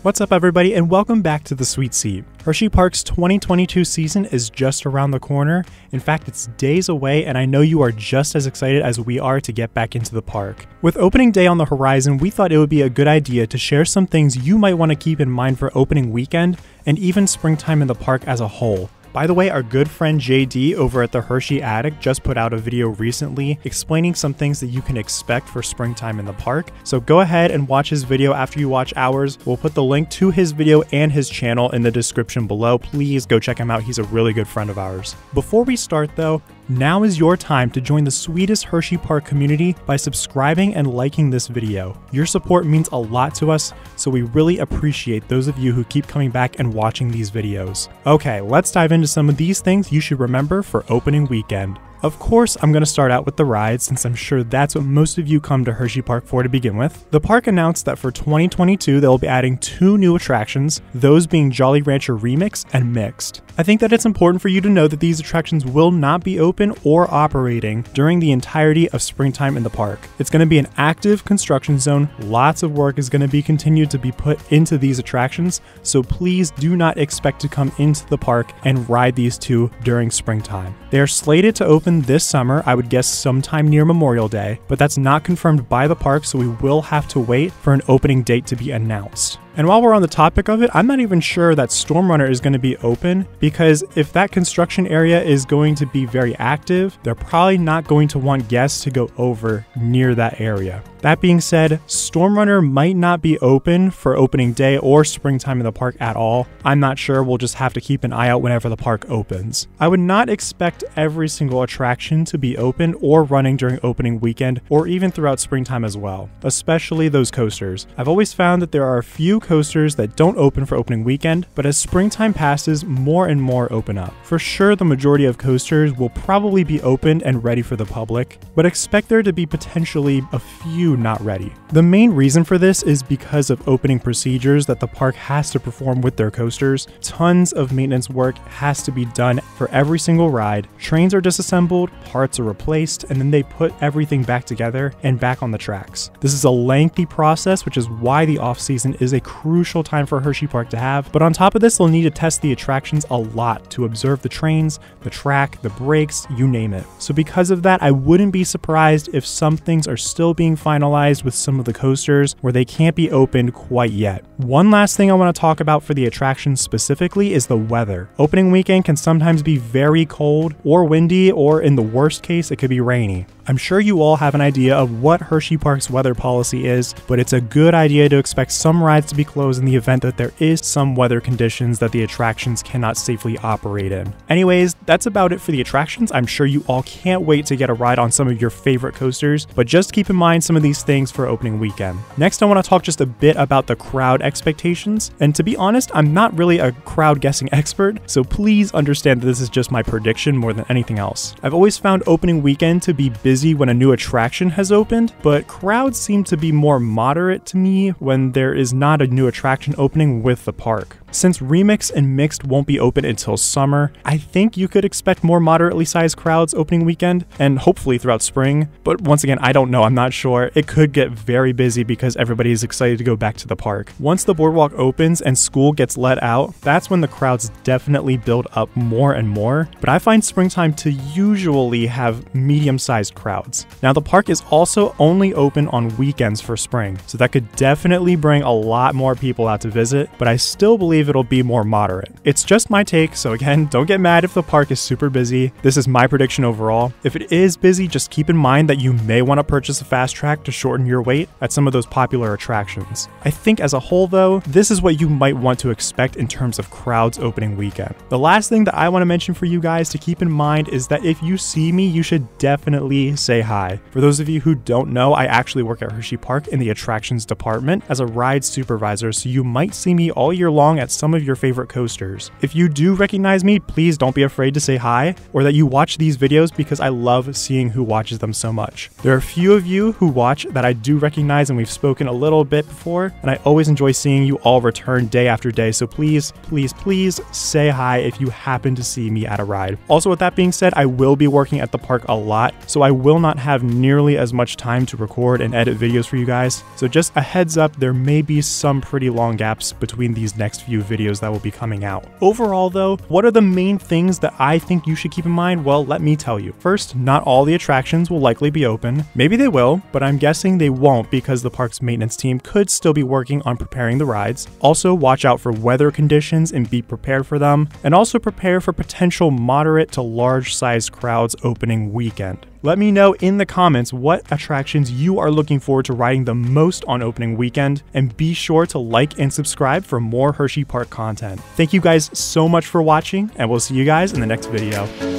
What's up everybody and welcome back to The Sweet Seat. Hersheypark's 2022 season is just around the corner. In fact, it's days away and I know you are just as excited as we are to get back into the park. With opening day on the horizon, we thought it would be a good idea to share some things you might want to keep in mind for opening weekend and even springtime in the park as a whole. By the way, our good friend JD over at the Hershey Attic just put out a video recently explaining some things that you can expect for springtime in the park. So go ahead and watch his video after you watch ours. We'll put the link to his video and his channel in the description below. Please go check him out. He's a really good friend of ours. Before we start though, now is your time to join the sweetest Hersheypark community by subscribing and liking this video. Your support means a lot to us, so we really appreciate those of you who keep coming back and watching these videos. Okay, let's dive into some of these things you should remember for opening weekend. Of course, I'm going to start out with the rides since I'm sure that's what most of you come to Hersheypark for to begin with. The park announced that for 2022 they'll be adding 2 new attractions, those being Jolly Rancher Remix and Mixed. I think that it's important for you to know that these attractions will not be open or operating during the entirety of springtime in the park. It's going to be an active construction zone, lots of work is going to be continued to be put into these attractions, so please do not expect to come into the park and ride these 2 during springtime. They are slated to open this summer, I would guess sometime near Memorial Day, but that's not confirmed by the park, so we will have to wait for an opening date to be announced. And while we're on the topic of it, I'm not even sure that Storm Runner is going to be open, because if that construction area is going to be very active, they're probably not going to want guests to go over near that area. That being said, Storm Runner might not be open for opening day or springtime in the park at all. I'm not sure, we'll just have to keep an eye out whenever the park opens. I would not expect every single attraction to be open or running during opening weekend or even throughout springtime as well, especially those coasters. I've always found that there are a few coasters that don't open for opening weekend, but as springtime passes, more and more open up. For sure, the majority of coasters will probably be open and ready for the public, but expect there to be potentially a few not ready. The main reason for this is because of opening procedures that the park has to perform with their coasters. Tons of maintenance work has to be done for every single ride. Trains are disassembled, parts are replaced, and then they put everything back together and back on the tracks. This is a lengthy process, which is why the off-season is a crucial time for Hersheypark to have, but on top of this, they'll need to test the attractions a lot to observe the trains, the track, the brakes, you name it. So because of that, I wouldn't be surprised if some things are still being finalized with some of the coasters where they can't be opened quite yet. One last thing I want to talk about for the attractions specifically is the weather. Opening weekend can sometimes be very cold or windy, or in the worst case, it could be rainy. I'm sure you all have an idea of what Hersheypark's weather policy is, but it's a good idea to expect some rides to be closed in the event that there is some weather conditions that the attractions cannot safely operate in. Anyways, that's about it for the attractions. I'm sure you all can't wait to get a ride on some of your favorite coasters, but just keep in mind some of these things for opening weekend. Next, I want to talk just a bit about the crowd expectations, and to be honest, I'm not really a crowd guessing expert, so please understand that this is just my prediction more than anything else. I've always found opening weekend to be busy when a new attraction has opened, but crowds seem to be more moderate to me when there is not a new attraction opening with the park. Since Remix and Mixed won't be open until summer, I think you could expect more moderately sized crowds opening weekend, and hopefully throughout spring, but once again, I don't know, I'm not sure. It could get very busy because everybody is excited to go back to the park. Once the boardwalk opens and school gets let out, that's when the crowds definitely build up more and more, but I find springtime to usually have medium-sized crowds. Now, the park is also only open on weekends for spring, so that could definitely bring a lot more people out to visit, but I still believe it'll be more moderate. It's just my take, so again, don't get mad if the park is super busy. This is my prediction overall. If it is busy, just keep in mind that you may want to purchase a fast track to shorten your wait at some of those popular attractions. I think as a whole though, this is what you might want to expect in terms of crowds opening weekend. The last thing that I want to mention for you guys to keep in mind is that if you see me, you should definitely say hi. For those of you who don't know, I actually work at Hersheypark in the attractions department as a ride supervisor, so you might see me all year long at some of your favorite coasters. If you do recognize me, please don't be afraid to say hi, or that you watch these videos, because I love seeing who watches them so much. There are a few of you who watch that I do recognize, and we've spoken a little bit before, and I always enjoy seeing you all return day after day, so please, please, please say hi if you happen to see me at a ride. Also, with that being said, I will be working at the park a lot, so I will not have nearly as much time to record and edit videos for you guys, so just a heads up, there may be some pretty long gaps between these next few videos that will be coming out. Overall though, what are the main things that I think you should keep in mind? Well, let me tell you. First, not all the attractions will likely be open. Maybe they will, but I'm guessing they won't because the park's maintenance team could still be working on preparing the rides. Also, watch out for weather conditions and be prepared for them, and also prepare for potential moderate to large-sized crowds opening weekend. Let me know in the comments what attractions you are looking forward to riding the most on opening weekend, and be sure to like and subscribe for more Hersheypark content. Thank you guys so much for watching, and we'll see you guys in the next video.